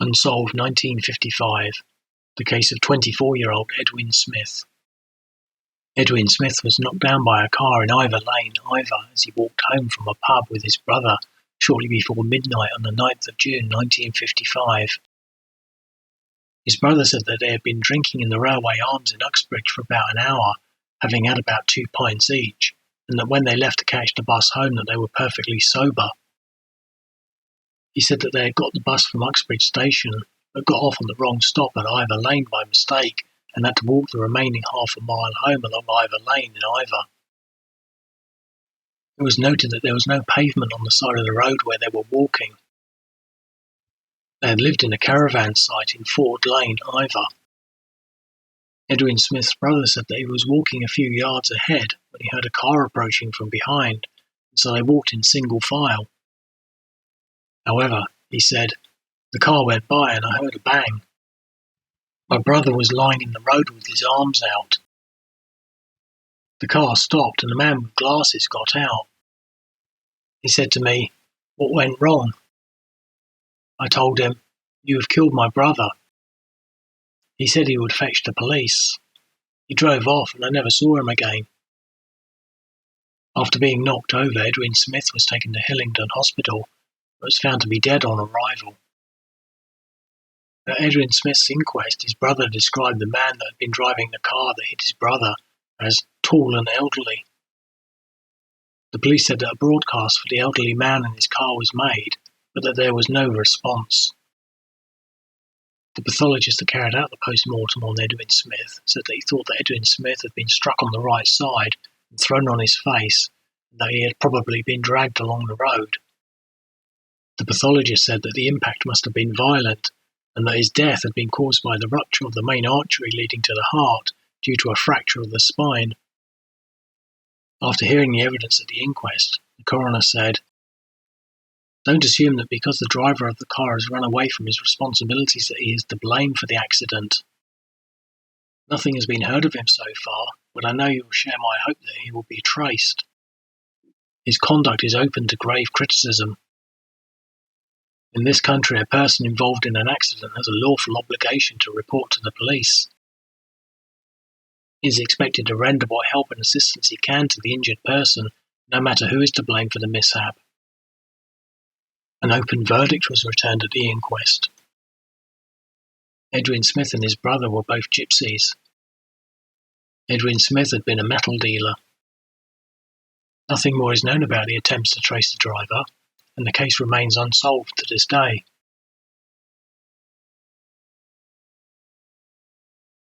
Unsolved 1955, the case of 24-year-old Edwin Smith. Edwin Smith was knocked down by a car in Ivor Lane, Ivor, as he walked home from a pub with his brother shortly before midnight on the 9th of June 1955. His brother said that they had been drinking in the Railway Arms in Uxbridge for about an hour, having had about 2 pints each, and that when they left to catch the bus home that they were perfectly sober. He said that they had got the bus from Uxbridge station, but got off on the wrong stop at Ivor Lane by mistake, and had to walk the remaining half a mile home along Ivor Lane in Ivor. It was noted that there was no pavement on the side of the road where they were walking. They had lived in a caravan site in Ford Lane, Ivor. Edwin Smith's brother said that he was walking a few yards ahead when he heard a car approaching from behind, and so they walked in single file. However, he said, the car went by and I heard a bang. My brother was lying in the road with his arms out. The car stopped and a man with glasses got out. He said to me, "What went wrong?" I told him, "You have killed my brother." He said he would fetch the police. He drove off and I never saw him again. After being knocked over, Edwin Smith was taken to Hillingdon Hospital, but was found to be dead on arrival. At Edwin Smith's inquest, his brother described the man that had been driving the car that hit his brother as tall and elderly. The police said that a broadcast for the elderly man and his car was made, but that there was no response. The pathologist that carried out the post-mortem on Edwin Smith said that he thought that Edwin Smith had been struck on the right side and thrown on his face, and that he had probably been dragged along the road. The pathologist said that the impact must have been violent, and that his death had been caused by the rupture of the main artery leading to the heart due to a fracture of the spine. After hearing the evidence at the inquest, the coroner said, "Don't assume that because the driver of the car has run away from his responsibilities that he is to blame for the accident. Nothing has been heard of him so far, but I know you will share my hope that he will be traced. His conduct is open to grave criticism. In this country, a person involved in an accident has a lawful obligation to report to the police. He is expected to render what help and assistance he can to the injured person, no matter who is to blame for the mishap." An open verdict was returned at the inquest. Edwin Smith and his brother were both gypsies. Edwin Smith had been a metal dealer. Nothing more is known about the attempts to trace the driver, and the case remains unsolved to this day.